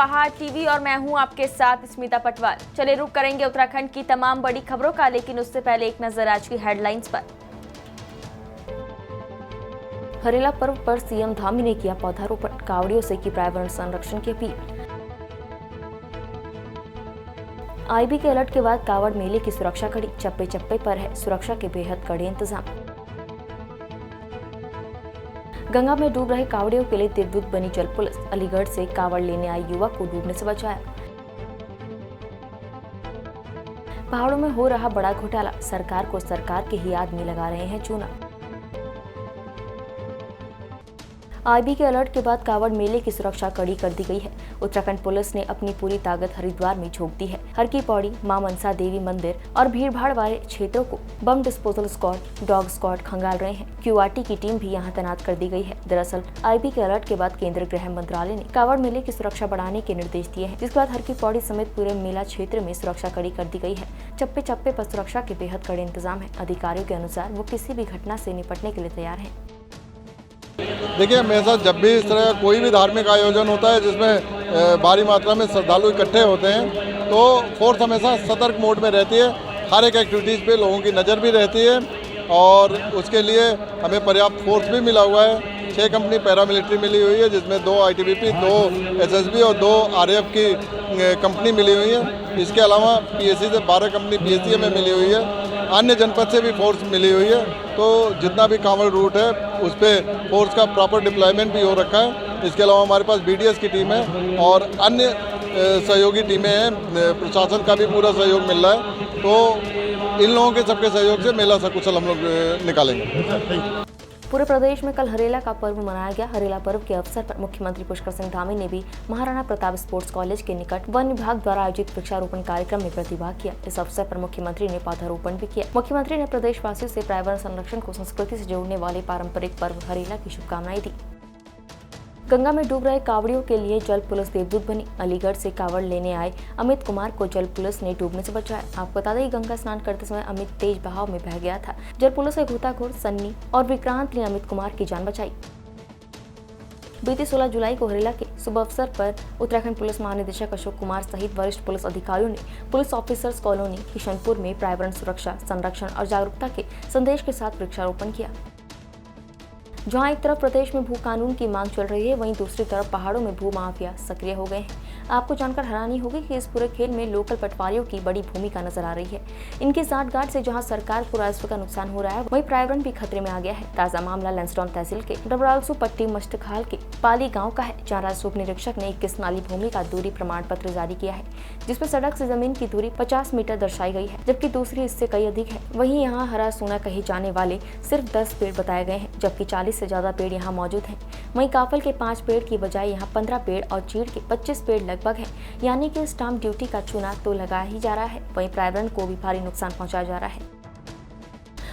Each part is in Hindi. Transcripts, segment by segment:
पहाड़ टीवी और मैं हूं आपके साथ स्मिता पटवाल। चले रुक करेंगे उत्तराखंड की तमाम बड़ी खबरों का, लेकिन उससे पहले एक नजर आज की हेडलाइंस पर। हरेला पर्व पर सीएम धामी ने किया पौधारोपण, कावड़ियों से की पर्यावरण संरक्षण की अपील। आईबी के अलर्ट के बाद कावड़ मेले की सुरक्षा कड़ी, चप्पे चप्पे पर है सुरक्षा के बेहद कड़े इंतजाम। गंगा में डूब रहे कावड़ियों के लिए देवदूत बनी जल पुलिस, अलीगढ़ से कावड़ लेने आई युवक को डूबने से बचाया। पहाड़ों में हो रहा बड़ा घोटाला, सरकार को सरकार के ही आदमी लगा रहे हैं चूना। आईबी के अलर्ट के बाद कावड़ मेले की सुरक्षा कड़ी कर दी गई है। उत्तराखंड पुलिस ने अपनी पूरी ताकत हरिद्वार में झोंक दी है। हर की पौड़ी, मां मनसा देवी मंदिर और भीड़भाड़ वाले क्षेत्रों को bomb disposal squad, dog squad खंगाल रहे हैं। क्यूआरटी की टीम भी यहां तैनात कर दी गई है। दरअसल आईबी के अलर्ट के बाद केंद्रीय गृह मंत्रालय ने कावड़ मेले की सुरक्षा बढ़ाने के निर्देश दिए हैं, जिसके बाद हर की पौड़ी समेत पूरे मेला क्षेत्र में सुरक्षा कड़ी कर दी गई है। चप्पे चप्पे पर सुरक्षा के बेहद कड़े इंतजाम है। अधिकारियों के अनुसार वो किसी भी घटना से निपटने के लिए तैयार है। देखिए, हमेशा जब भी इस तरह कोई भी धार्मिक आयोजन होता है जिसमें भारी मात्रा में श्रद्धालु इकट्ठे होते हैं, तो फोर्स हमेशा सतर्क मोड में रहती है। हर एक एक्टिविटीज़ पे लोगों की नज़र भी रहती है और उसके लिए हमें पर्याप्त फोर्स भी मिला हुआ है। 6 कंपनी पैरामिलिट्री मिली हुई है, जिसमें 2 आईटीबीपी, 2 एसएसबी और 2 आरएएफ की कंपनी मिली हुई है। इसके अलावा पीएससी से 12 कंपनी पीएससी में मिली हुई है। अन्य जनपद से भी फोर्स मिली हुई है। तो जितना भी कांवड़ रूट है उस पर फोर्स का प्रॉपर डिप्लॉयमेंट भी हो रखा है। इसके अलावा हमारे पास बीडीएस की टीम है और अन्य सहयोगी टीमें हैं। प्रशासन का भी पूरा सहयोग मिल रहा है। तो इन लोगों के सबके सहयोग से मेला सकुशल हम लोग निकालेंगे। पूरे प्रदेश में कल हरेला का पर्व मनाया गया। हरेला पर्व के अवसर पर मुख्यमंत्री पुष्कर सिंह धामी ने भी महाराणा प्रताप स्पोर्ट्स कॉलेज के निकट वन विभाग द्वारा आयोजित वृक्षारोपण कार्यक्रम में प्रतिभाग किया। इस अवसर पर मुख्यमंत्री ने पौधारोपण भी किया। मुख्यमंत्री ने प्रदेशवासियों से पर्यावरण संरक्षण को संस्कृति से जोड़ने वाले पारंपरिक पर्व हरेला की शुभकामनाएं दी। गंगा में डूब रहे कावड़ियों के लिए जल पुलिस देवदूत बनी, अलीगढ़ से कावड़ लेने आए अमित कुमार को जल पुलिस ने डूबने से बचाया। आपको बता दें, गंगा स्नान करते समय अमित तेज बहाव में बह गया था। जल पुलिस के गोताखोर सन्नी और विक्रांत ने अमित कुमार की जान बचाई। बीते 16 जुलाई को हरेला के शुभ अवसर पर उत्तराखंड पुलिस महानिदेशक अशोक कुमार सहित वरिष्ठ पुलिस अधिकारियों ने पुलिस ऑफिसर्स कॉलोनी किशनपुर में पर्यावरण सुरक्षा, संरक्षण और जागरूकता के संदेश के साथ वृक्षारोपण किया। जहां एक तरफ प्रदेश में भू कानून की मांग चल रही है, वहीं दूसरी तरफ पहाड़ों में भू माफिया सक्रिय हो गए हैं। आपको जानकर हैरानी होगी कि इस पूरे खेल में लोकल पटवारियों की बड़ी भूमिका नजर आ रही है। इनकी सांठगांठ से जहां सरकार को राजस्व का नुकसान हो रहा है, वहीं पर्यावरण भी खतरे में आ गया है। ताजा मामला लैंसडाउन तहसील के डबरालसू पट्टी मस्टखाल के पाली गाँव का है, जहाँ राजस्व उप निरीक्षक ने 21 नाली भूमि का दूरी प्रमाण पत्र जारी किया है, जिसमें सड़क से जमीन की दूरी 50 मीटर दर्शाई गई है, जबकि दूसरी इससे कई अधिक है। वहीं यहाँ हरा सोना कहे जाने वाले सिर्फ 10 पेड़ बताए गए हैं, जबकि 40 से ज्यादा पेड़ यहाँ मौजूद हैं। वहीं काफल के 5 पेड़ की बजाय यहाँ 15 पेड़ और चीड़ के 25 पेड़ लगभग है, यानी कि स्टाम्प ड्यूटी का चूना तो लगा ही जा रहा है, वहीं पर्यावरण को भी भारी नुकसान पहुंचाया जा रहा है।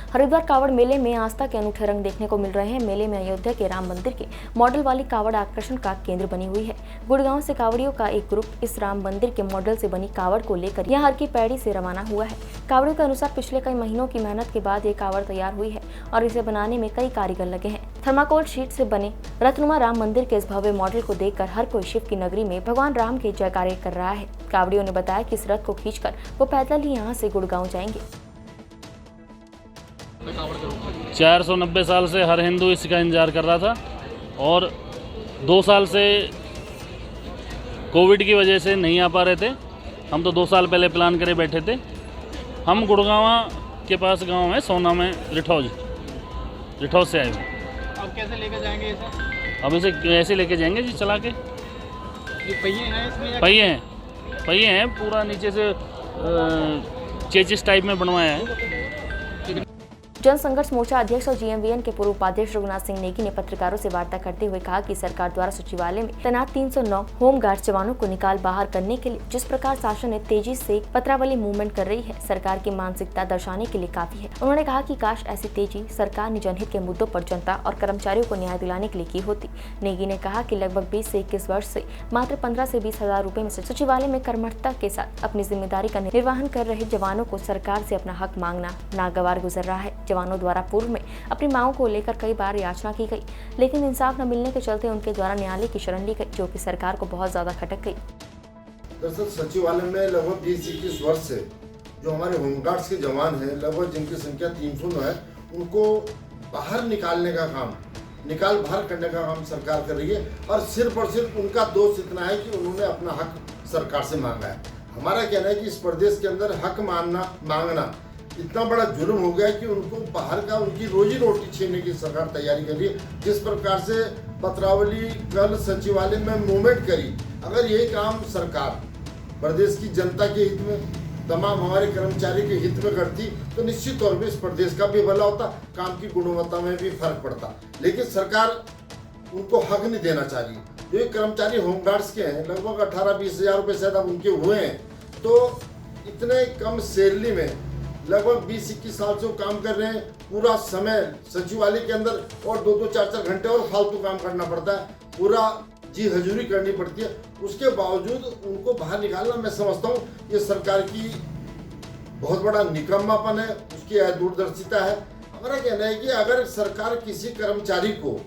हरिद्वार कावड़ मेले में आस्था के अनूठे रंग देखने को मिल रहे हैं। मेले में अयोध्या के राम मंदिर के मॉडल वाली कावड़ आकर्षण का केंद्र बनी हुई है। गुड़गांव से कावड़ियों का एक ग्रुप इस राम मंदिर के मॉडल से बनी कावड़ को लेकर यहाँ हर की पैड़ी से रवाना हुआ है। कावड़ियों के अनुसार पिछले कई महीनों की मेहनत के बाद ये कावड़ तैयार हुई है और इसे बनाने में कई कारीगर लगे हैं। थर्माकोल शीट से बने रत्नुमा राम मंदिर के इस भव्य मॉडल को देखकर हर कोई शिव की नगरी में भगवान राम के जयकारे कर रहा है। कावड़ियों ने बताया कि इस रथ को खींचकर वो पैदल ही यहाँ से गुड़गांव जाएंगे। 490 साल से हर हिंदू इसका इंतजार कर रहा था और 2 साल से कोविड की वजह से नहीं आ पा रहे थे। हम तो 2 साल पहले प्लान करे बैठे थे। हम गुड़गांव के पास गांव है सोना में, रिठौज से आए हुए। अब कैसे लेके जाएंगे इसे? अब इसे ऐसे लेके जाएंगे जी, चला के। ये पहिए हैं इसमें? पहिए हैं, पूरा नीचे से चेचिस टाइप में बनवाया है। जन संघर्ष मोर्चा अध्यक्ष और जीएमवीएन के पूर्व उपाध्यक्ष रघुनाथ सिंह नेगी ने पत्रकारों से वार्ता करते हुए कहा कि सरकार द्वारा सचिवालय में तैनात 309 होमगार्ड जवानों को निकाल बाहर करने के लिए जिस प्रकार शासन ने तेजी से पत्रावली मूवमेंट कर रही है, सरकार की मानसिकता दर्शाने के लिए काफी है। उन्होंने कहा कि काश ऐसी तेजी सरकार ने जनहित के मुद्दों पर जनता और कर्मचारियों को न्याय दिलाने के लिए की होती। नेगी ने कहा कि लगभग 20 से 21 वर्ष से मात्र 15 से 20 हजार रुपए में सचिवालय में कर्मठता के साथ अपनी जिम्मेदारी का निर्वहन कर रहे जवानों को सरकार से अपना हक मांगना नागवार गुजर रहा है। जवानों द्वारा पूर्व में अपनी मांगों को लेकर कई बार याचना की गई, लेकिन इंसाफ न मिलने के चलते उनके द्वारा न्यायालय की शरण ली गई, जो कि सरकार को बहुत ज्यादा खटक गई। दरअसल सचिवालय में लगभग 20-21 वर्ष से जो हमारे होमगार्ड्स के जवान हैं, लगभग जिनकी संख्या 309 है, उनको बाहर निकालने का काम, निकाल बाहर करने का काम सरकार कर रही है। और सिर्फ उनका दोष इतना है कि उन्होंने अपना हक सरकार से मांगा है। हमारा कहना है कि इस प्रदेश के अंदर हक मांगना इतना बड़ा जुर्म हो गया कि उनको बाहर का उनकी रोजी रोटी छीनने की सरकार तैयारी कर रही है। जिस प्रकार से पत्रावली कल सचिवालय में मूवमेंट करी, अगर यही काम सरकार प्रदेश की जनता के हित में, तमाम हमारे कर्मचारी के हित में करती तो निश्चित तौर पे इस प्रदेश का भी भला होता, काम की गुणवत्ता में भी फर्क पड़ता। लेकिन सरकार उनको हक नहीं देना चाह रही। जो ये कर्मचारी होमगार्ड्स के हैं, लगभग 18-20 हज़ार रुपये शायद अब उनके हुए हैं, तो इतने कम सैलरी में लगभग 20-21 साल से वो काम कर रहे हैं। पूरा समय सचिवालय के अंदर और 2-2, 4-4 घंटे और फालतू काम करना पड़ता है, पूरा जी हजूरी करनी पड़ती है। उसके बावजूद उनको बाहर निकालना, मैं समझता हूँ ये सरकार की बहुत बड़ा निकम्मापन है, उसकी दूरदर्शिता है। हमारा कहना है कि अगर सरकार किसी कर्मचारी को,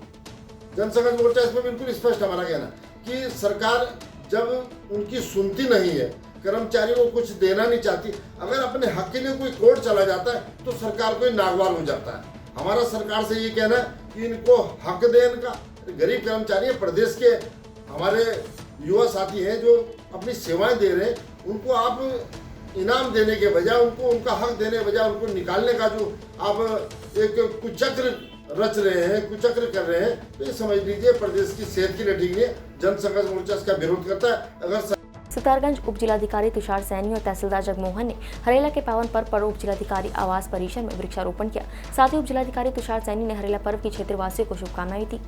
जनसंघर्ष मोर्चा इसमें बिल्कुल स्पष्ट हमारा कहना कि सरकार जब उनकी सुनती नहीं है, कर्मचारी को कुछ देना नहीं चाहती, अगर अपने हक के लिए कोई कोर्ट चला जाता है तो सरकार को नागवार हो जाता है। हमारा सरकार से ये कहना है कि इनको हक देने का, गरीब कर्मचारी है, प्रदेश के हमारे युवा साथी हैं जो अपनी सेवाएं दे रहे हैं, उनको आप इनाम देने के बजाय, उनको उनका हक देने के बजाय उनको निकालने का जो आप एक कुचक्र रच रहे हैं, कुचक्र कर रहे हैं, तो ये समझ लीजिए प्रदेश की सेहत के लिए ठीक नहीं है। जनसंघर्ष मोर्चा इसका विरोध करता है। अगर सितारगंज उप जिलाधिकारी तुषार सैनी और तहसीलदार जगमोहन ने हरेला के पावन पर्व पर उप जिलाधिकारी आवास परिसर में वृक्षारोपण किया। साथ ही उप जिलाधिकारी तुषार सैनी ने हरेला पर्व की क्षेत्रवासियों को शुभकामनाएं दी।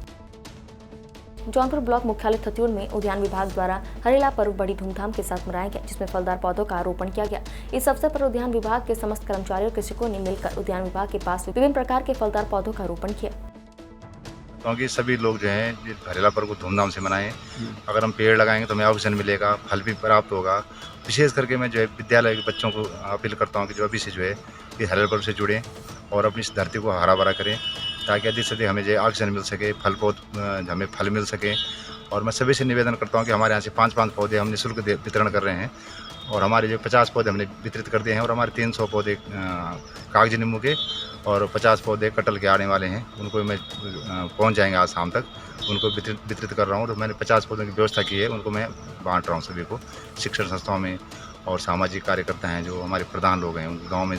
जौनपुर ब्लॉक मुख्यालय थत्यूर में उद्यान विभाग द्वारा हरेला पर्व बड़ी धूमधाम के साथ मनाया गया, जिसमें फलदार पौधों का आरोपण किया गया। इस अवसर पर उद्यान विभाग के समस्त कर्मचारियों और कृषकों ने मिलकर उद्यान विभाग के पास विभिन्न प्रकार के फलदार पौधों का आरोपण किया। क्योंकि सभी लोग जो हैं हरेला पर्व को धूमधाम से मनाएं। अगर हम पेड़ लगाएंगे तो हमें ऑक्सीजन मिलेगा, फल भी प्राप्त होगा। विशेष करके मैं जो है विद्यालय के बच्चों को अपील करता हूं कि जो अभी से जो है ये हरेला पर्व से जुड़ें और अपनी इस धरती को हरा भरा करें, ताकि अधिक से अधिक हमें जो ऑक्सीजन मिल सके, हमें फल मिल सके। और मैं सभी से निवेदन करता हूँ कि हमारे यहाँ से 5-5 पौधे हम निःशुल्क वितरण कर रहे हैं और हमारे जो 50 पौधे हमने वितरित कर दिए हैं और हमारे 300 पौधे कागजी नींबू के और 50 पौधे कटहल के आने वाले हैं, उनको मैं पहुंच जाएंगे आज शाम तक, उनको वितरित कर रहा हूं। और मैंने 50 पौधों की व्यवस्था की है, उनको मैं बांट रहा हूं सभी को, शिक्षण संस्थाओं में और सामाजिक कार्यकर्ता हैं जो हमारे प्रधान लोग हैं, उन गाँव में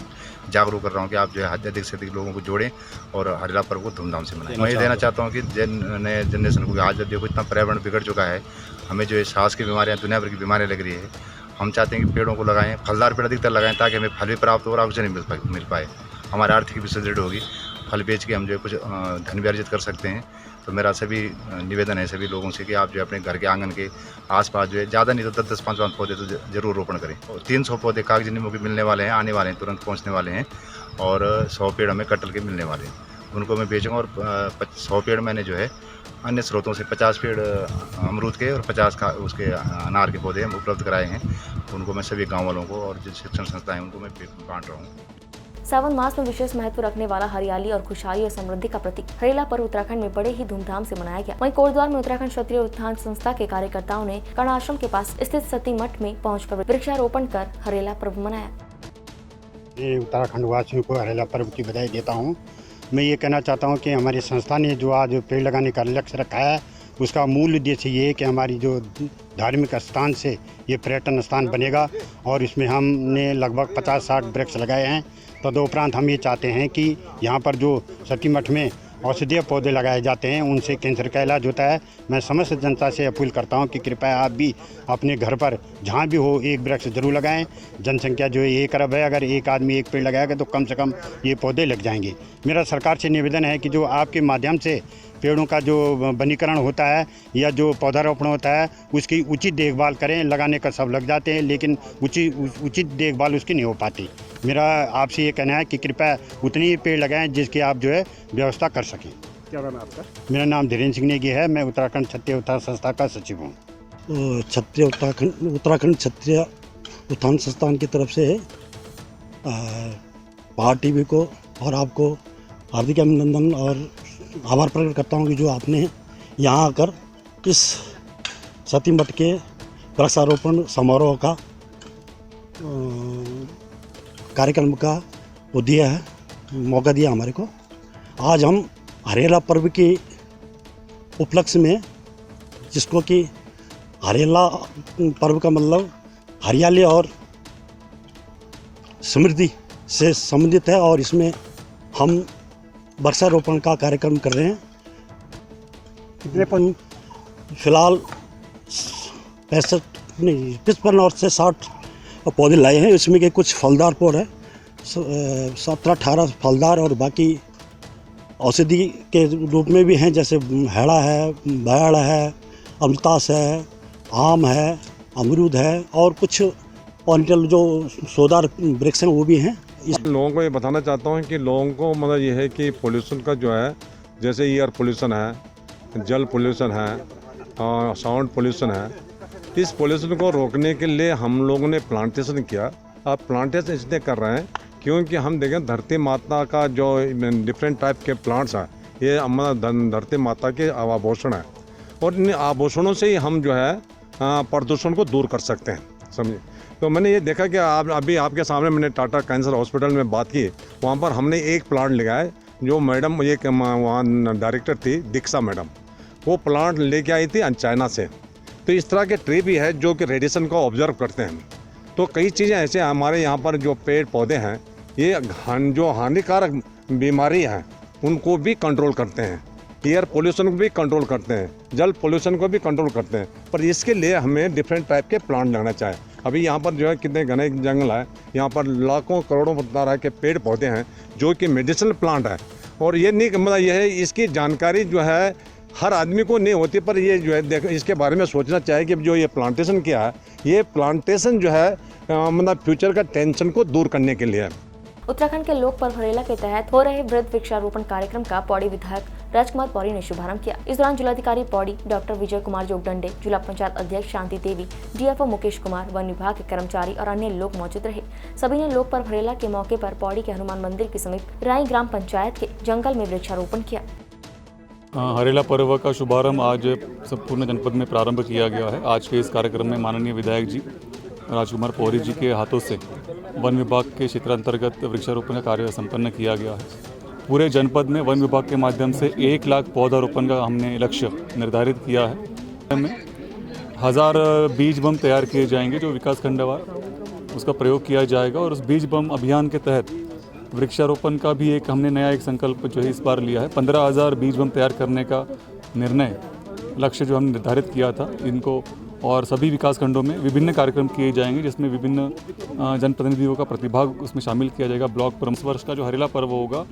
जागरूक कर रहा हूँ कि आप जो है अधिक से अधिक लोगों को जोड़ें और हरेला पर्व को धूमधाम से मनाएं। मैं ये देना चाहता हूँ कि नए जनरेशन को, आज देखो इतना पर्यावरण बिगड़ चुका है, हमें जो है सांस की बीमारियाँ, दुनिया भर की बीमारियाँ लग रही है। हम चाहते हैं कि पेड़ों को लगाएं, फलदार पेड़ अधिकतर लगाएं, ताकि हमें फल भी प्राप्त हो और ऑक्सीजन मिल पाए, हमारी आर्थिक भी सुदृढ़ होगी। फल बेच के हम जो है कुछ धन भी अर्जित कर सकते हैं। तो मेरा सभी निवेदन है सभी लोगों से कि आप जो अपने घर के आंगन के आसपास जो है ज़्यादा नहीं तो 10-10, 5-5 पौधे तो जरूर रोपण करें। और 300 पौधे कागजी नींबू के मिलने वाले हैं, आने वाले हैं, तुरंत पहुंचने वाले हैं। और 100 पेड़ हमें कटहल के मिलने वाले हैं, उनको मैं बेचूँगा। और 100 पेड़ मैंने जो है अन्य स्रोतों से 50 पेड़ अमरूद के और 50 का उसके अनार के पौधे हम उपलब्ध कराए हैं, उनको मैं सभी गाँव वालों को और जो शिक्षण संस्थाएँ उनको मैं बांट रहा हूँ। सावन मास में विशेष महत्व रखने वाला हरियाली और खुशहाली और समृद्धि का प्रतीक हरेला पर्व उत्तराखंड में बड़े ही धूमधाम से मनाया गया। वहीं कोटद्वार में उत्तराखंड क्षत्रिय उत्थान संस्था के कार्यकर्ताओं ने कर्ण आश्रम के पास स्थित सती मठ में पहुंचकर वृक्षारोपण कर हरेला पर्व मनाया। उत्तराखंड वासियों को हरेला पर्व की बधाई देता हूँ। मैं ये कहना चाहता हूँ कि हमारी संस्था ने जो आज पेड़ लगाने का लक्ष्य रखा है, उसका मूल उद्देश्य ये है कि हमारी जो धार्मिक स्थान से ये पर्यटन स्थान बनेगा और इसमें हमने लगभग 50-60 वृक्ष लगाए हैं। तदुपरांत हम ये चाहते हैं कि यहाँ पर जो सती मठ में औषधीय पौधे लगाए जाते हैं, उनसे कैंसर का इलाज होता है। मैं समस्त जनता से अपील करता हूँ कि कृपया आप भी अपने घर पर जहाँ भी हो एक वृक्ष जरूर लगाएं। जनसंख्या जो है 1 अरब है, अगर एक आदमी एक पेड़ लगाएगा तो कम से कम ये पौधे लग जाएंगे। मेरा सरकार से निवेदन है कि जो आपके माध्यम से पेड़ों का जो वनीकरण होता है या जो पौधारोपण होता है, उसकी उचित देखभाल करें। लगाने का सब लग जाते हैं, लेकिन उचित देखभाल उसकी नहीं हो पाती। मेरा आपसे ये कहना है कि कृपया उतनी ही पेड़ लगाएं जिसकी आप जो है व्यवस्था कर सकें। क्या नाम है आपका? मेरा नाम धीरेन्द्र सिंह नेगी है, मैं उत्तराखंड क्षत्रिय उत्थान संस्था का सचिव हूँ। उत्तराखंड क्षत्रिय उत्थान संस्थान की तरफ से पहाड़ टीवी को और आपको हार्दिक अभिनंदन और आभार प्रकट करता हूँ कि जो आपने यहाँ आकर इस सती मठ के वृक्षारोपण समारोह का कार्यक्रम का वो दिया है, मौका दिया हमारे को। आज हम हरेला पर्व के उपलक्ष्य में, जिसको कि हरेला पर्व का मतलब हरियाली और समृद्धि से संबंधित है, और इसमें हम वृक्षारोपण का कार्यक्रम कर रहे हैं। कितने फिलहाल 55 और से 60 पौधे लाए हैं। इसमें के कुछ फलदार पौधे हैं, 17-18 फलदार, और बाकी औषधि के रूप में भी हैं, जैसे हैड़ा है, बयाड़ है, अमृतास है, आम है, अमरूद है, और कुछ ऑर्निटल जो सोदार वृक्ष हैं वो भी हैं। लोगों को ये बताना चाहता हूँ कि लोगों को मतलब ये है कि पोल्यूशन का जो है, जैसे एयर पोल्यूशन है, जल पोल्यूशन है, साउंड पोल्यूशन है, इस पोल्यूशन को रोकने के लिए हम लोगों ने प्लांटेशन किया। अब प्लांटेशन इसलिए कर रहे हैं क्योंकि हम देखें धरती माता का जो डिफरेंट टाइप के प्लांट्स हैं, ये हमारा धरती माता के आभूषण है, और इन आभूषणों से ही हम जो है प्रदूषण को दूर कर सकते हैं, समझिए। तो मैंने ये देखा कि अभी आपके सामने मैंने टाटा कैंसर हॉस्पिटल में बात की, वहाँ पर हमने एक प्लांट लगाया, जो मैडम ये वहाँ डायरेक्टर थी दीक्षा मैडम, वो प्लांट लेके आई थी चाइना से। तो इस तरह के ट्री भी है जो कि रेडिएशन को ऑब्जर्व करते हैं। तो कई चीज़ें ऐसे हमारे यहाँ पर जो पेड़ पौधे हैं, ये जो हानिकारक बीमारी हैं उनको भी कंट्रोल करते हैं, एयर पोल्यूशन को भी कंट्रोल करते हैं, जल पोल्यूशन को भी कंट्रोल करते हैं। पर इसके लिए हमें डिफरेंट टाइप के प्लांट लगाना चाहिए। अभी यहाँ पर जो है कितने घने जंगल है, यहाँ पर लाखों करोड़ों तरह के पेड़ पौधे हैं जो कि मेडिसिनल प्लांट है, और ये नहीं मतलब यह है, इसकी जानकारी जो है हर आदमी को नहीं होती, पर ये जो है इसके बारे में सोचना चाहिए कि जो ये प्लांटेशन किया है, ये प्लांटेशन जो है मतलब फ्यूचर का टेंशन को दूर करने के लिए है। उत्तराखंड के लोक पर्व हरेला के तहत हो रहे वृहद वृक्षारोपण कार्यक्रम का पौड़ी विधायक राजकुमार पौड़ी ने शुभारंभ किया। इस दौरान जिलाधिकारी पौड़ी डॉक्टर विजय कुमार जोगदंडे, जिला पंचायत अध्यक्ष शांति देवी, डीएफओ मुकेश कुमार, वन विभाग के कर्मचारी और अन्य लोग मौजूद रहे। सभी ने लोक पर्व हरेला के मौके पर पौड़ी के हनुमान मंदिर के समीप राई ग्राम पंचायत के जंगल में वृक्षारोपण किया। हरेला पर्व का शुभारंभ आज संपूर्ण जनपद में प्रारंभ किया गया है। आज के इस कार्यक्रम में माननीय विधायक जी राजकुमार पौड़ी जी के हाथों से वन विभाग के क्षेत्रांतर्गत वृक्षारोपण का कार्य संपन्न किया गया है। पूरे जनपद में वन विभाग के माध्यम से 1 लाख पौधारोपण का हमने लक्ष्य निर्धारित किया है। में 1000 बीज बम तैयार किए जाएंगे जो विकास खंडवार उसका प्रयोग किया जाएगा, और उस बीज बम अभियान के तहत वृक्षारोपण का भी हमने नया संकल्प जो है इस बार लिया है। 15,000 बीज बम तैयार करने का निर्णय लक्ष्य जो हमने निर्धारित किया था इनको, और सभी विकास खंडों में विभिन्न कार्यक्रम किए जाएंगे जिसमें विभिन्न जनप्रतिनिधियों का प्रतिभाग उसमें शामिल किया जाएगा। ब्लॉक पर इस वर्ष का जो हरेला पर्व होगा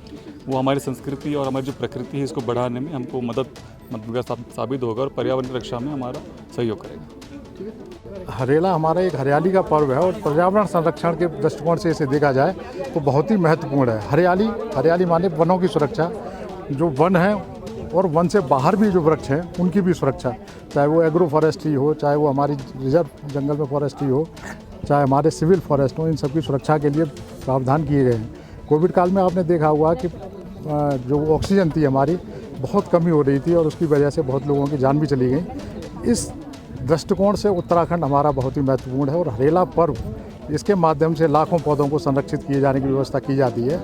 वो हमारी संस्कृति और हमारी जो प्रकृति है इसको बढ़ाने में हमको मददगार साबित होगा और पर्यावरण रक्षा में हमारा सहयोग करेगा। हरेला हमारा एक हरियाली का पर्व है, और पर्यावरण संरक्षण के दृष्टिकोण से इसे देखा जाए तो बहुत ही महत्वपूर्ण है। हरियाली माने वनों की सुरक्षा, जो वन है और वन से बाहर भी जो वृक्ष हैं उनकी भी सुरक्षा, चाहे वो एग्रो फॉरेस्ट्री हो, चाहे वो हमारी रिजर्व जंगल में फॉरेस्ट्री हो, चाहे हमारे सिविल फॉरेस्ट हो, इन सब की सुरक्षा के लिए प्रावधान किए गए हैं। कोविड काल में आपने देखा हुआ कि जो ऑक्सीजन थी हमारी बहुत कमी हो रही थी, और उसकी वजह से बहुत लोगों की जान भी चली गई। इस दृष्टिकोण से उत्तराखंड हमारा बहुत ही महत्वपूर्ण है, और हरेला पर्व इसके माध्यम से लाखों पौधों को संरक्षित किए जाने की व्यवस्था की जाती है,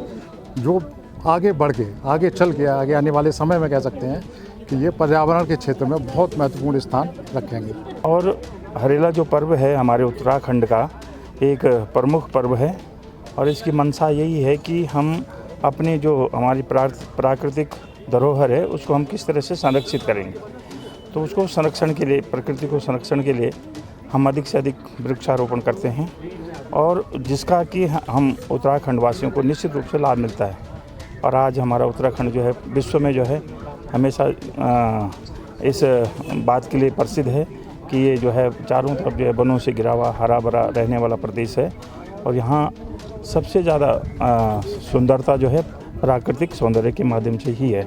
जो आगे बढ़ के आगे चल के आगे आने वाले समय में कह सकते हैं कि ये पर्यावरण के क्षेत्र में बहुत महत्वपूर्ण स्थान रखेंगे। और हरेला जो पर्व है हमारे उत्तराखंड का एक प्रमुख पर्व है, और इसकी मंशा यही है कि हम अपनी जो हमारी प्राकृतिक धरोहर है उसको हम किस तरह से संरक्षित करेंगे। तो उसको संरक्षण के लिए, प्रकृति को संरक्षण के लिए हम अधिक से अधिक वृक्षारोपण करते हैं, और जिसका कि हम उत्तराखंड वासियों को निश्चित रूप से लाभ मिलता है। और आज हमारा उत्तराखंड जो है विश्व में जो है हमेशा इस बात के लिए प्रसिद्ध है कि ये जो है चारों तरफ जो है वनों से घिरा हुआ हरा भरा रहने वाला प्रदेश है, और यहाँ सबसे ज़्यादा सुंदरता जो है प्राकृतिक सौंदर्य के माध्यम से ही है।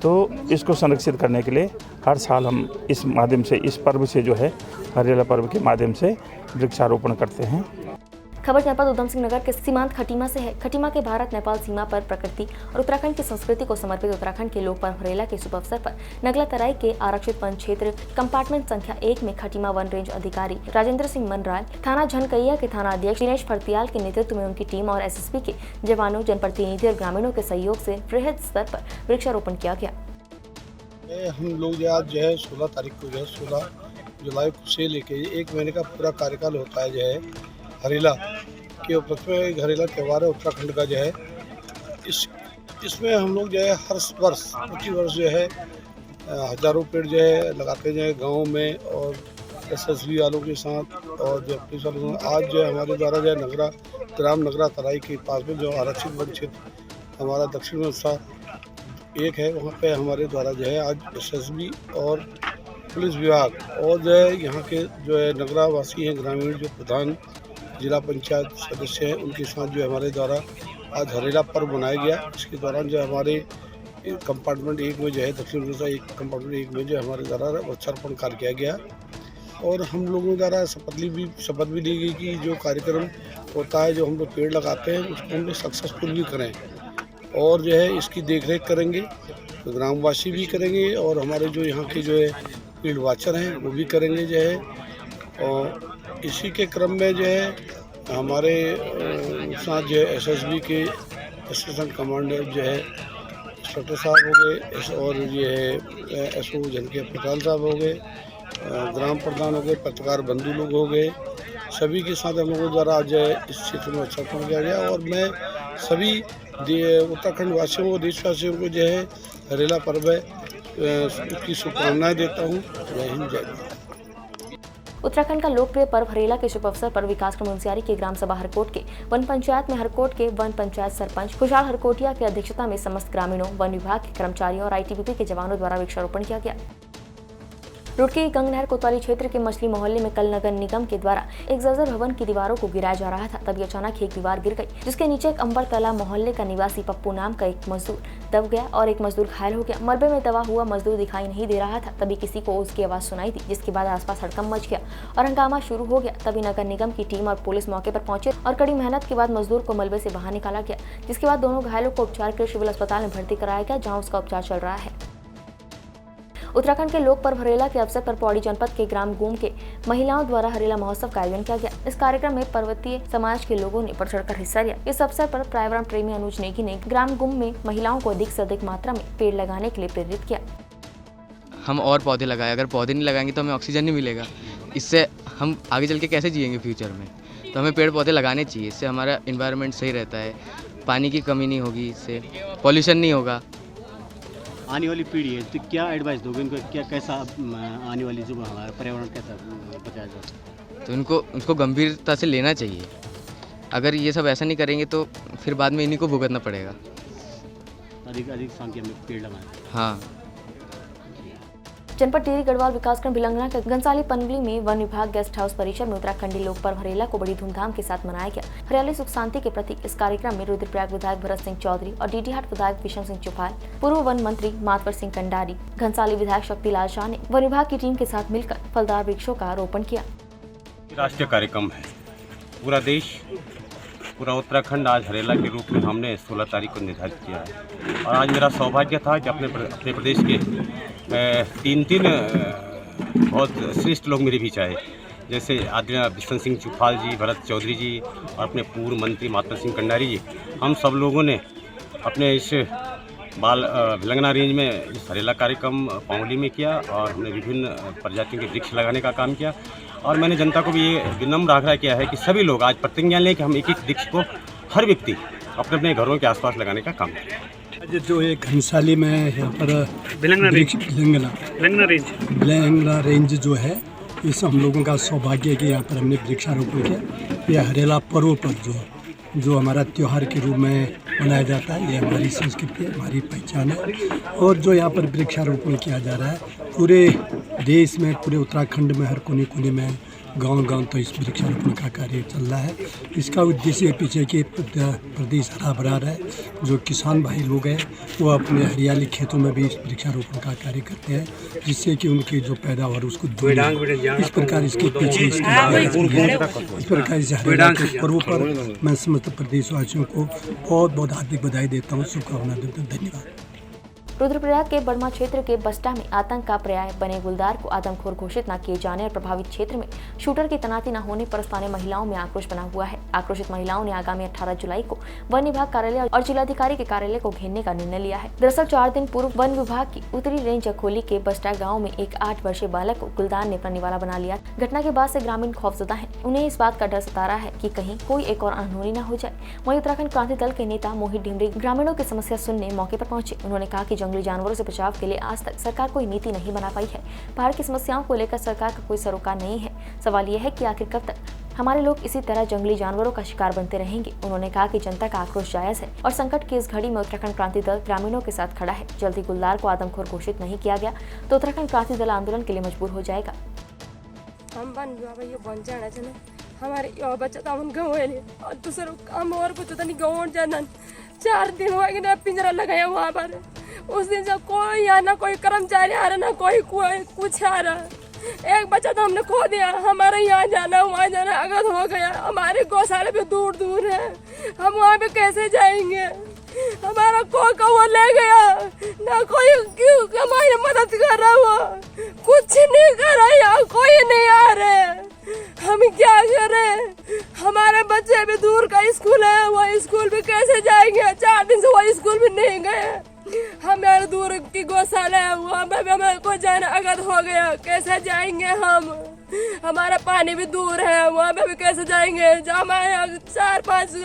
तो इसको संरक्षित करने के लिए हर साल हम इस माध्यम से, इस पर्व से जो है हरेला पर्व के माध्यम से वृक्षारोपण करते हैं। खबर जनपद उधम सिंह नगर के सीमांत खटीमा से है। खटीमा के भारत नेपाल सीमा पर प्रकृति और उत्तराखंड की संस्कृति को समर्पित उत्तराखंड के लोक पर्व हरेला के शुभ अवसर पर नगला तराई के आरक्षित वन क्षेत्र कंपार्टमेंट संख्या 1 में खटीमा वन रेंज अधिकारी राजेंद्र सिंह मनराल, थाना झनकैया के थाना अध्यक्ष दिनेश फर्तियाल के नेतृत्व में उनकी टीम और SSP के जवानों, जनप्रतिनिधि और ग्रामीणों के सहयोग से वृहद स्तर पर वृक्षारोपण किया गया। हम लोग आज जो है 16 तारीख को जो है 16 जुलाई से लेके 1 महीने का पूरा कार्यकाल होता है जो है हरेला के उपलक्ष्य में हरेला त्यौहार है उत्तराखंड का जो है। इसमें हम लोग जो है हर वर्ष प्रति वर्ष जो है हजारों पेड़ जो है लगाते जो है गाँव में और SSB वालों के साथ और जो पुलिस वालों के साथ। आज जो है हमारे द्वारा जो है ग्राम नगरा तराई के पास में जो आरक्षित वन क्षेत्र हमारा दक्षिण में उसका एक है, वहाँ पे हमारे द्वारा जो है आज SSB और पुलिस विभाग और जो है यहाँ के जो है नगरा वासी हैं, ग्रामीण जो प्रधान जिला पंचायत सदस्य हैं, उनके साथ जो हमारे द्वारा आज हरेला पर्व मनाया गया। इसके दौरान जो हमारे कंपार्टमेंट 1 में जो है दक्षिण उड़ीसा कंपार्टमेंट 1 में जो हमारे द्वारा वृक्षारोपण कार्य किया गया और हम लोगों द्वारा शपथ भी ली गई कि जो कार्यक्रम होता है, जो हम लोग पेड़ लगाते हैं उसको हम लोग सक्सेसफुल भी करें और जो है इसकी देखरेख करेंगे, तो ग्रामवासी भी करेंगे और हमारे जो यहाँ के जो है फील्ड वॉचर हैं वो भी करेंगे जो है। और इसी के क्रम में जो है हमारे साथ जो है SSB के असिस्टेंट कमांडर जो है इंस्पेक्टर साहब हो गए और ये है SO झनके पटेल साहब हो गए, ग्राम प्रधान हो गए, पत्रकार बंधु लोग हो गए, सभी के साथ हम लोगों द्वारा आज इस क्षेत्र में वृक्षारोपण किया गया। और मैं सभी उत्तराखंड वासियों को, देशवासियों को जो है हरेला पर्व की शुभकामनाएं देता हूँ। जय हिंद, जय भारत। उत्तराखंड का लोकप्रिय पर्व हरेला के शुभ अवसर पर विकासखंड मुनस्यारी के ग्राम सभा हरकोट के वन पंचायत में हरकोट के वन पंचायत सरपंच खुशहाल हरकोटिया की अध्यक्षता में समस्त ग्रामीणों, वन विभाग के कर्मचारियों और ITBP के जवानों द्वारा वृक्षारोपण किया गया। रुड़की के गंगनहर कोतवाली क्षेत्र के मछली मोहल्ले में कल नगर निगम के द्वारा एक जर्जर भवन की दीवारों को गिराया जा रहा था, तभी अचानक एक दीवार गिर गई, जिसके नीचे एक अंबरतला मोहल्ले का निवासी पप्पू नाम का एक मजदूर दब गया और एक मजदूर घायल हो गया। मलबे में दबा हुआ मजदूर दिखाई नहीं दे रहा था, तभी किसी को उसकी आवाज सुनाई दी, जिसके बाद आसपास हड़कंप मच गया और हंगामा शुरू हो गया। तभी नगर निगम की टीम और पुलिस मौके पर पहुंचे और कड़ी मेहनत के बाद मजदूर को मलबे से बाहर निकाला गया, जिसके बाद दोनों घायलों को उपचार के लिए सिविल अस्पताल में भर्ती कराया गया, जहाँ उसका उपचार चल रहा है। उत्तराखंड के लोक पर्व हरेला के अवसर पर पौड़ी जनपद के ग्राम गुम के महिलाओं द्वारा हरेला महोत्सव का आयोजन किया गया। इस कार्यक्रम में पर्वतीय समाज के लोगों ने बढ़ चढ़कर हिस्सा लिया। इस अवसर पर पर्यावरण प्रेमी अनुज नेगी ने ग्राम गुम में महिलाओं को अधिक से अधिक मात्रा में पेड़ लगाने के लिए प्रेरित किया। हम और पौधे लगाए, अगर पौधे नहीं लगाएंगे तो हमें ऑक्सीजन नहीं मिलेगा, इससे हम आगे चल के कैसे जिएंगे फ्यूचर में। तो हमें पेड़ पौधे लगाने चाहिए, इससे हमारा इन्वायरमेंट सही रहता है, पानी की कमी नहीं होगी, इससे पॉल्यूशन नहीं होगा। आने वाली पीढ़ी है तो क्या एडवाइस दोगे इनको, क्या कैसा आने वाली जो हमारा पर्यावरण कैसा बचाया जाए? तो उनको गंभीरता से लेना चाहिए। अगर ये सब ऐसा नहीं करेंगे तो फिर बाद में इन्हीं को भुगतना पड़ेगा। अधिक संख्या में पेड़ लगाएं। हाँ। जनपद टिहरी गढ़वाल विकासखंड भिलंगना के घनसाली पनवली में वन विभाग गेस्ट हाउस परिसर में उत्तराखंडी लोक पर्व हरेला को बड़ी धूमधाम के साथ मनाया गया। हरियाली सुख शांति के प्रतीक इस कार्यक्रम में रुद्रप्रयाग विधायक भरत सिंह चौधरी और डीडीहाट विधायक विशम सिंह चौपाल, पूर्व वन मंत्री मातवर सिंह कंडारी, घनसाली विधायक शक्तिलाल शाह ने वन विभाग की टीम के साथ मिलकर फलदार वृक्षों का रोपण किया। राष्ट्रीय कार्यक्रम है, पूरा देश, पूरा उत्तराखंड आज हरेला के रूप में हमने 16 तारीख को निर्धारित किया है। और आज मेरा सौभाग्य था कि अपने प्रदेश के तीन बहुत श्रेष्ठ लोग मेरे बीच आए, जैसे आदरणीय विशम सिंह चौपाल जी, भरत चौधरी जी और अपने पूर्व मंत्री मातवर सिंह कंडारी जी। हम सब लोगों ने अपने इस भिलंगना रेंज में इस हरेला कार्यक्रम पौली में किया और हमने विभिन्न प्रजातियों के वृक्ष लगाने का काम किया। और मैंने जनता को भी ये विनम्र आग्रह किया है कि सभी लोग आज प्रतिज्ञा लें कि हम एक एक वृक्ष को हर व्यक्ति अपने अपने घरों के आसपास लगाने का काम करें। जो एक घनसाली में यहाँ पर भिलंगना रेंज जो है, इस हम लोगों का सौभाग्य है कि यहाँ पर हमने वृक्षारोपण किया। ये हरेला पर्व पर जो हमारा त्यौहार के रूप में मनाया जाता है, ये हमारी संस्कृति है, हमारी पहचान है। और जो यहाँ पर वृक्षारोपण किया जा रहा है, पूरे देश में, पूरे उत्तराखंड में हर कोने कोने में गांव तो इस वृक्षारोपण का कार्य चल रहा है। इसका उद्देश्य पीछे कि प्रदेश हरा भरा रहे, जो किसान भाई लोग हैं वो अपने हरियाली खेतों में भी इस वृक्षारोपण का कार्य करते हैं, जिससे कि उनकी जो पैदावार उसको इस प्रकार इसके पीछे इस प्रकार इस हरियाली के पर्व पर मैं समस्त प्रदेशवासियों को बहुत बहुत हार्दिक बधाई देता हूँ, शुभकामना देता हूँ। धन्यवाद। रुद्रप्रयाग के बड़मा क्षेत्र के बस्टा में आतंक का पर्याय बने गुलदार को आदमखोर घोषित न किए जाने और प्रभावित क्षेत्र में शूटर की तैनाती न होने पर स्थानीय महिलाओं में आक्रोश बना हुआ है। आक्रोशित महिलाओं ने आगामी 18 जुलाई को वन विभाग कार्यालय और जिलाधिकारी के कार्यालय को घेरने का निर्णय लिया है। दरअसल 4 दिन पूर्व वन विभाग की उत्तरी रेंज अखोली के बस्टा गाँव में एक 8 वर्षीय बालक को गुलदार ने अपना निवाला बना लिया। घटना के बाद से ग्रामीण खौफजदा है। उन्हें इस बात का डर सता रहा है कि कहीं कोई एक और अनहोनी न हो जाए। वहीं उत्तराखंड क्रांति दल के नेता मोहित डिमरी ग्रामीणों की समस्या सुनने मौके पर पहुंचे। उन्होंने कहा कि जंगली जानवरों से बचाव के लिए आज तक सरकार कोई नीति नहीं बना पाई है। पहाड़ की समस्याओं को लेकर सरकार का कोई सरोकार नहीं है। सवाल यह है कि आखिर कब तक हमारे लोग इसी तरह जंगली जानवरों का शिकार बनते रहेंगे। उन्होंने कहा कि जनता का आक्रोश जायज है और संकट की इस घड़ी में उत्तराखंड क्रांति दल ग्रामीणों के साथ खड़ा है। जल्दी गुलदार को आदमखोर घोषित नहीं किया गया तो उत्तराखंड क्रांति दल आंदोलन के लिए मजबूर हो जाएगा। हम हमारे बच्चा तो हम गाँव और दूसरा काम और कुछ तो नहीं गाँव जाना। 4 दिन हो गए पिंजरा लगाया वहाँ पर। उस दिन से कोई यहाँ ना कोई कर्मचारी आ रहा ना कोई कुछ आ रहा। एक बच्चा तो हमने खो दिया। हमारे यहाँ जाना वहाँ जाना अगर हो गया। हमारे गौशाले पे दूर दूर है, हम वहाँ पे कैसे जाएंगे? हमारा को ले गया ना, कोई क्यों हमारी मदद कर रहा हुआ, कुछ नहीं कर रहा, यहाँ कोई नहीं आ रहे। हम क्या करें? हमारे बच्चे भी दूर का स्कूल है, वो स्कूल भी कैसे जाएंगे? 4 दिन से वो स्कूल भी नहीं गए। हमारे दूर की गौशाला है, वहाँ पे भी हमारे को जाना अगर हो गया कैसे जाएंगे हम? हमारा पानी भी दूर है, वहाँ पे भी कैसे जाएंगे? जो हमारे 4-5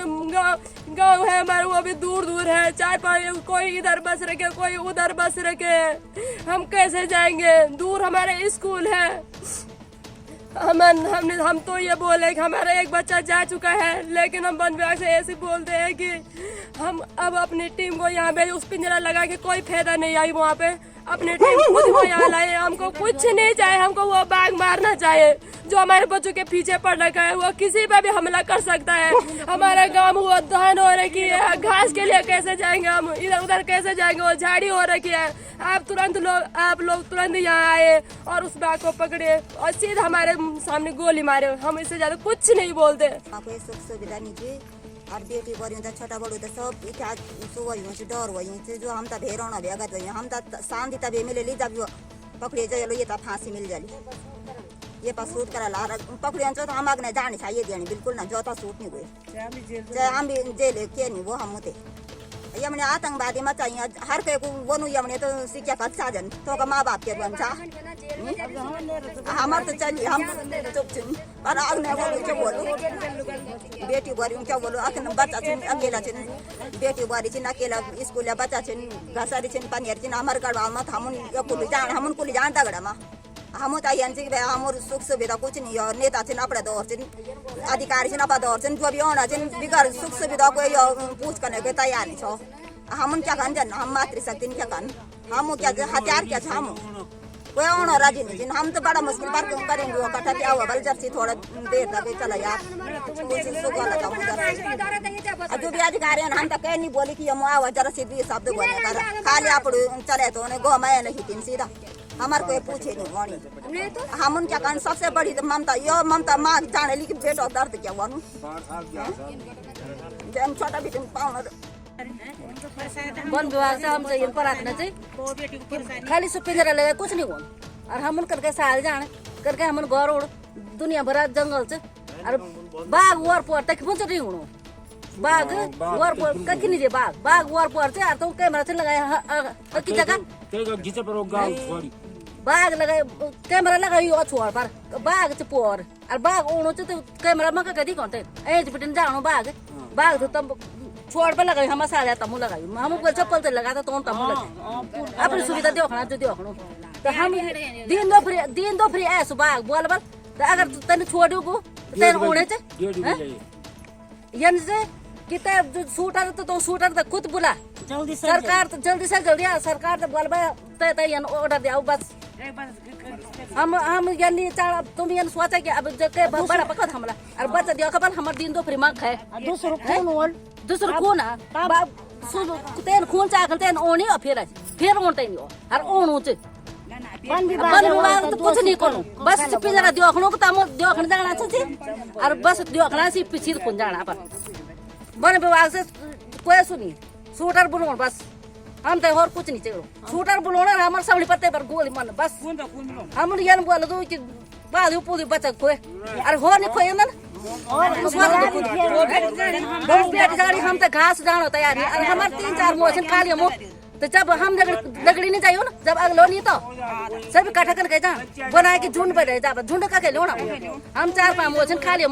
गांव है हमारे, वो भी दूर दूर है। 4-5 कोई इधर बस रखे, कोई उधर बस रखे, हम कैसे जाएंगे? दूर हमारे स्कूल है। हम तो ये बोले कि हमारा एक बच्चा जा चुका है, लेकिन हम वन विभाग से ऐसे बोलते हैं कि हम अब अपनी टीम को यहाँ पे उस पिंजरा लगा के कोई फायदा नहीं आई। वहाँ पे अपनी टीम खुद को यहाँ लाए। हमको कुछ नहीं चाहिए, हमको वो बाघ मारना चाहिए जो हमारे बच्चों के पीछे पड़ रखा है। वो किसी पे भी हमला कर सकता है। हमारा गांव वो धान हो रखी है, घास के लिए कैसे जाएंगे हम? इधर उधर कैसे जाएंगे? वो झाड़ी हो रखी है। आप लोग तुरंत यहाँ आए और उस बाघ को पकड़े और सीधा हमारे सामने गोली मारे। हम इससे ज्यादा कुछ नहीं बोलते। सुख सुविधा नीचे और बेटी बड़ी छोटा बड़ू तो सब क्या सुवरियों से डर वही जो हम तब हेरोना भेगा तो हम शांति तभी मिले ली जब पकड़े जाए ये तब फांसी मिल जाए। ये पर सूट करा ला पकड़े तो हम अगने जाने चाहिए देनी बिल्कुल ना, जो तो सूट नहीं हुए चाहे हम भी जेल के नहीं वो हम होते। ये मैंने आतंकवादी मचाई हर के को बोनू यमने तो शिक्षा का अच्छा जन तो का माँ बाप के बन चा हमार तो चलिए हम चुप चुप पर अगने बोलू क्या बोलू बेटी बारी क्या बोलू अकन बच्चा छिन अकेला छिन बेटी बारी छिन अकेला स्कूल या बच्चा छिन घसारी छिन पनियर छिन हमार गड़वा मत हमन या कुल जान तगड़ा मा हम चाहिए भाई हमारे सुख सुविधा कुछ नहीं और नेता छिन अपने दौर छिन अधिकारी छिन अपना दौर छिन जो भी होना छिन बिगर सुख सुविधा को पूछ करने के तैयार नहीं छो। हम क्या कहन जन हम मातृशक्ति क्या कहन हम क्या हथियार क्या हम कोई होना राजी नहीं। हम तो बड़ा मुश्किल बात करेंगे वो कटा क्या हुआ बल जब से थोड़ा देर तक चला यार सुख वाला था मुझे जो भी अधिकारी हम तो कह नहीं बोली कि हम आवा जरा सीधी शब्द बोले खाली आप चले तो उन्हें गो मैं नहीं तीन सीधा हमारे कोई पूछे नहीं वाणी हम उनके कारण सबसे बड़ी ममता यो ममता माँ जाने ली बेटा दर्द क्या हुआ जन छोटा भी पाउन वन विभाग से हमसे इन पर रखना चाहिए खाली सु पिंजरा लगा कुछ नहीं हुआ और हम उन करके साल जाने करके हम घर उड़ दुनिया भरा जंगल से और बाघ वर पर तक पहुंच नहीं हूँ बाघ वर पर कहीं नहीं बाघ वर पर से और तो कैमरा से लगाया की जगह बाघ लगाए कैमरा लगाई और छोड़ पर बाघ से पोर और बाघ ओणो से तो कैमरा में कदी कौन थे ऐज बिटन जानो बाघ तो तब छोड़ पर लगाई हम सारे तमु लगाई हम चप्पल से लगा तो तमु लगा अपनी सुविधा देखना जो देखनो तो हम दिन दो फ्री ऐसो बाघ बोल बल तो अगर तने छोड़ू को तेन ओणे से यन से किते जो शूटर तो शूटर तो खुद बुला सरकार तो जल्दी से जल्दी सरकार तो बोल तय यन ऑर्डर दे बस हम यानी तुम ये सोचा कि अब जके बड़ा पकड़ हमला और बच्चा दिया कबल हमर दिन दो फ्रीमा खाए दूसरो खून तेन खून चाकल तेन ओनी और फिर ओनते नहीं और ओनू च वन विभाग तो कुछ नहीं करूं बस पिंजरा दियोखणो को तम दियोखण जाना छी और बस दियोखणा सी पिछिर खून जाना पर वन विभाग से कोई सुनी शूटर बुलाओ बस हम तो और कुछ नहीं चाहिए शूटर बुलाओ हमारे सामने पत्ते पर गोली मन बस हम ये बोल दो कि बाद पूरी बच्चा कोई अरे हो नहीं कोई ना हम तो घास डालो तैयार है और हमारे 3-4 मोशन खा लिया तो जब हम लगड़ी नहीं चाहिए ना जब अगलो नहीं तो सब इकट्ठा करके जा बनाए कि झुंड पे रह जा झुंड का के लो ना हम 4-5 मोशन खा लिया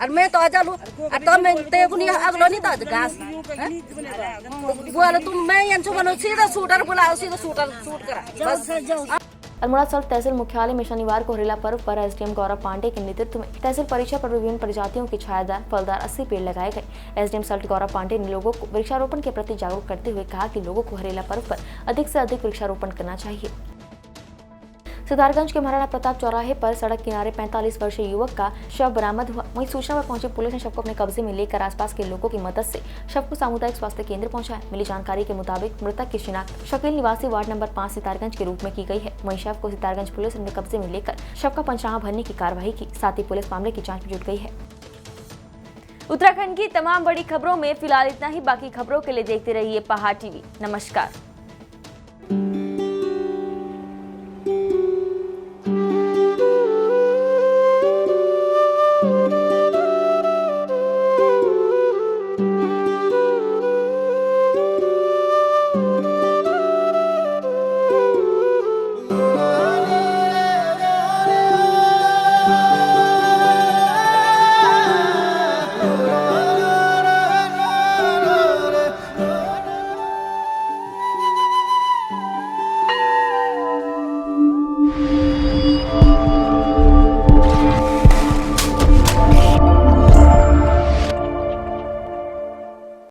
और मैं तो आ जालू और तो मैं तेगु नहीं अगलो नहीं तो घास बोले तुम मैं ये बनो सीधा शूटर बुलाओ सीधा शूटर शूट करा बस। अल्मोड़ा सल्ट तहसील मुख्यालय में शनिवार को हरेला पर्व पर एसडीएम गौरव पांडे के नेतृत्व में तहसील परिसर पर विभिन्न प्रजातियों के छायादार फलदार 80 पेड़ लगाए गए। एसडीएम सल्ट गौरव पांडे ने लोगों को वृक्षारोपण के प्रति जागरूक करते हुए कहा कि लोगों को हरेला पर्व पर अधिक से अधिक वृक्षारोपण करना चाहिए। सितारगंज के महाराणा प्रताप चौराहे पर सड़क किनारे 45 वर्षीय युवक का शव बरामद हुआ। वहीं सूचना पर पहुंची पुलिस ने शव को अपने कब्जे में लेकर आसपास के लोगों की मदद से शव को सामुदायिक स्वास्थ्य केंद्र पहुंचाया। मिली जानकारी के मुताबिक मृतक की शिनाख्त शकील निवासी वार्ड नंबर 5 सितारगंज के रूप में की गई है। वहीं शव को सितारगंज पुलिस ने अपने कब्जे में लेकर शव का पंचनामा भरने की कार्रवाई की। साथ ही पुलिस मामले की जाँच में जुट गई है। उत्तराखंड की तमाम बड़ी खबरों में फिलहाल इतना ही। बाकी खबरों के लिए देखते रहिए पहाड़ टीवी। नमस्कार।